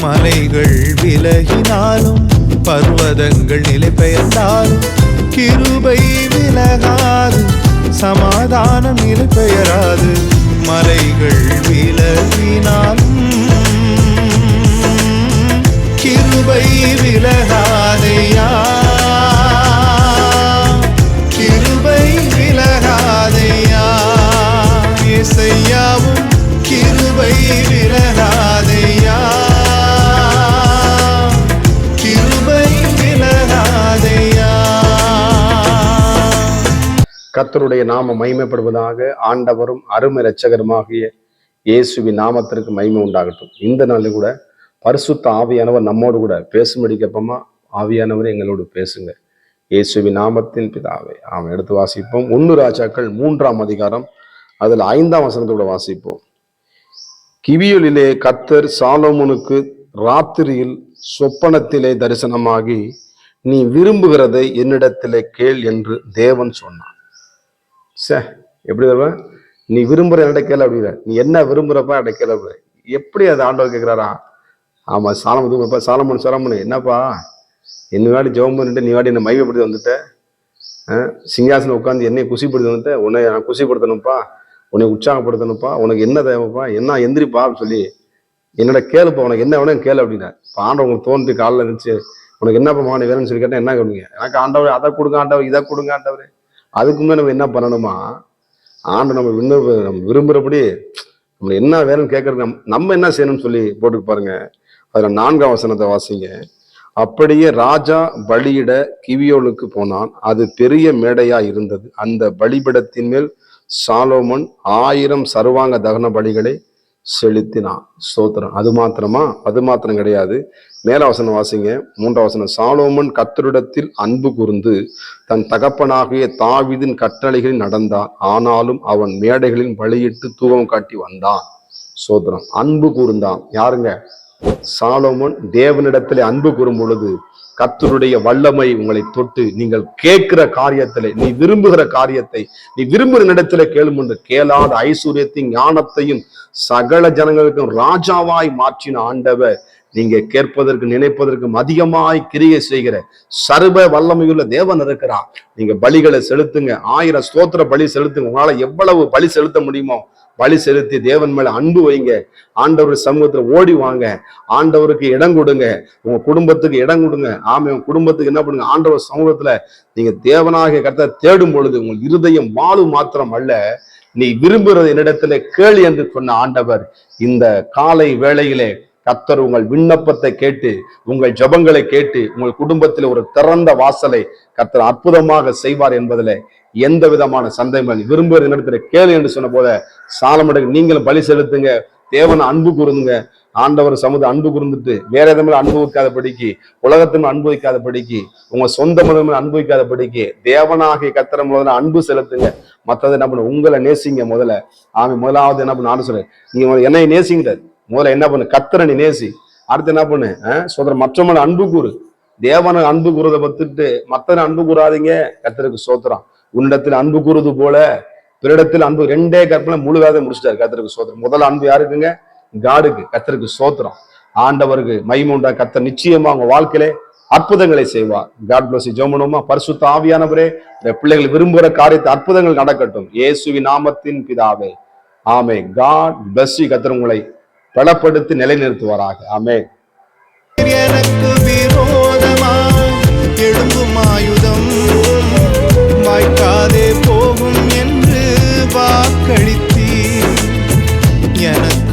மலைகள் விலகினாலும் பர்வதங்கள் நிலை பெயர்ந்தாலும் கிருபை விலகாது, சமாதானம் நிலை பெயராது. மலைகள் விலகினாலும் கிருபை விலகாதையா, கிருபை விலகாதையா. இசையாவும் கிருபை விலகாதையா, கிருபை விலகாதையா. கர்த்தருடைய நாமம் மகிமைப்படுவதாக. ஆண்டவரும் அருமை இரட்சகருமாகிய இயேசுவின் நாமத்திற்கு மகிமை உண்டாகட்டும். இந்த நாளில் கூட பரிசுத்த ஆவியானவர் நம்மோடு கூட பேசும்படி கேட்போமா? ஆவியானவர் எங்களோடு பேசுங்க. இயேசுவின் நாமத்தின் பிதாவே ஆமென். எடுத்து வாசிப்போம். 1 ராஜாக்கள் 3ஆம் அதிகாரம் அதில் 5ஆம் வசனத்தோட வாசிப்போம். கிபியோனிலே கர்த்தர் சாலோமோனுக்கு ராத்திரியில் சொப்பனத்திலே தரிசனமாகி, நீ விரும்புகிறதை என்னிடத்திலே கேள் என்று தேவன் சொன்னான். எப்படி வருவ? நீ விரும்புற என்னிட கேள் அப்படிங்கிற. நீ என்ன விரும்புறப்ப என்னிட கேள் அப்படி. எப்படி அது ஆண்டவர் கேட்கிறாரா? ஆமா, சாலமோன் என்னப்பா, என்ன வாடி ஜெபம் பண்ணிட்டு நீ வாடி என்ன மையப்படுத்தி வந்துட்ட, சிங்காசனம் உட்காந்து என்னை குசிப்படுத்தி வந்துட்ட, உன்னை நான் குசிப்படுத்தணும்ப்பா, உன்னை உற்சாகப்படுத்தணும்ப்பா, உனக்கு என்ன தேவைப்பா, என்ன எந்திரிப்பா அப்படின்னு சொல்லி என்னோட கேளுப்பா, உனக்கு என்ன வேணும் கேளு அப்படின்னா. இப்போ ஆண்டவர் உங்களுக்கு தோன்றி காலில் இருந்துச்சு, உனக்கு என்னப்பா மாவன வேணும்னு சொல்லி கேட்டால் என்ன கேளுங்க? எனக்கு ஆண்டவர் அதை கொடுங்க, ஆண்டவர் இதை கொடுங்க ஆண்டவர். அதுக்கு முன்னாடி நம்ம என்ன பண்ணணுமா? ஆண்டு நம்ம விரும்புகிறபடி நம்ம என்ன வேணும்னு கேட்கறது நம்ம என்ன செய்யணும்னு சொல்லி போட்டு பாருங்க. அதுல 4ஆம் வசனத்தை வாசிங்க. அப்படியே ராஜா பலியிட கிபியோனுக்கு போனான். அது பெரிய மேடையா இருந்தது. அந்த பலிபிடத்தின் மேல் சாலோமோன் 1000 சர்வாங்க தகன பலிகளை செலுத்தினான். ஸ்தோத்திரம். அது மாத்திரம் கிடையாது. மேல வசனம் வாசிங்க. 3ஆம் வசனம். சாலோமோன் கர்த்தரிடத்தில் அன்பு கூர்ந்து தன் தகப்பனாகிய தாவீதின் கட்டளைகளில் நடந்தான். ஆனாலும் அவன் மேடைகளின் பலியிட்டு தூபம் காட்டி வந்தான். ஸ்தோத்திரம். அன்பு கூர்ந்தான். யாருங்க? சாலோமோன் தேவனிடத்திலே அன்பு கூறும் பொழுது கர்த்தருடைய வல்லமை உங்களை தொட்டு நீங்கள் கேட்கிற காரியத்திலே, நீ விரும்புகிற காரியத்தை நீ விரும்புகிற இடத்துல கேளும் என்று கேளாத ஐஸ்வர்யத்தையும் ஞானத்தையும் சகல ஜனங்களுக்கும் ராஜாவாய் மாற்றின ஆண்டவர், நீங்க கேட்பதற்கு நினைப்பதற்கு அதிகமாய் கிரியை செய்கிற சர்வ வல்லமையுள்ள தேவன் இருக்கிறார். நீங்க பலிகளை செலுத்துங்க. 1000 ஸ்தோத்திர பலி செலுத்துங்க. உங்களால எவ்வளவு பலி செலுத்த முடியுமோ பலி செலுத்தி தேவன் மேல அன்பு வைங்க. ஆண்டவர் சமூகத்துல ஓடி வாங்க. ஆண்டவருக்கு இடம் கொடுங்க. உங்க குடும்பத்துக்கு இடம் கொடுங்க. ஆமே, உங்க குடும்பத்துக்கு என்ன பண்ணுங்க? ஆண்டவர் சமூகத்துல நீங்க தேவனாகிய கர்த்தரை தேடும் பொழுது உங்கள் இருதயம் வாழு மாத்திரம் அல்ல, நீ விரும்புகிறது என்னிடத்துல கேள் என்று சொன்ன ஆண்டவர் இந்த காலை வேளையிலே கர்த்தர் உங்கள் விண்ணப்பத்தை கேட்டு, உங்கள் ஜபங்களை கேட்டு, உங்கள் குடும்பத்தில் ஒரு திறந்த வாசலை கர்த்தர் அற்புதமாக செய்வார் என்பதில் எந்த விதமான சந்தேகம். விரும்புகிற இடத்துல கேளு என்று சொன்ன போத சாலமோனுக்கு நீங்களும் பலி செலுத்துங்க. தேவனை அன்பு கூர்ந்துங்க. ஆண்டவர் சமூகத்தை அன்பு கூர்ந்துட்டு வேற எதுவும் அனுபவிக்காத படிக்கு, உலகத்தின் அனுபவிக்காத படிக்கு, உங்க சொந்த முதல் அனுபவிக்காத படிக்கு தேவனாகிய கர்த்தரை முதல்ல அன்பு செலுத்துங்க. மற்றது என்ன பண்ணு? உங்களை நேசிங்க முதல்ல. முதலாவது என்ன பண்ணு? ஆண்டு சொல்றேன், நீங்க என்னை நேசிங்க. முதல்ல என்ன பண்ணு? கர்த்தரை நீ நேசி. அடுத்து என்ன பண்ணு? சோதரன் மற்றவங்களை அன்பு கூறு. தேவனை அன்பு கூறுறதை பத்துட்டு மற்றவனை அன்பு கூறாதீங்க. கர்த்தருக்கு சோத்திரம். உன்னிடத்தில் அன்பு கூறுவது போல பிறரிடத்தில் அன்பு. 2 கற்பனை முழு வேதை முடிச்சிட்டாரு. கர்த்தருக்கு சோத்திரம். முதல் அன்பு யாருக்குங்க? காடுக்கு. கர்த்தருக்கு சோத்திரம். ஆண்டவருக்கு மகிமை உண்டா. கர்த்தர் நிச்சயமா உங்க வாழ்க்கையிலே அற்புதங்களை செய்வார். God bless you. ஜெபம் பண்ணுவோமா? பரிசுத்த ஆவியானவரே, இந்த பிள்ளைகள் விரும்புகிற காரியத்தை அற்புதங்கள் நடக்கட்டும். இயேசுவின் நாமத்தின் பிதாவே ஆமே. God bless you. கர்த்தர் உங்களை பலப்படுத்தி நிலைநிறுத்துவாராக. ஆமே. எனக்கு விரோதமாய் எழும்பும் ஆயுதம் வாய்க்காதே போகும் என்று வாக்களித்தீர். எனக்கு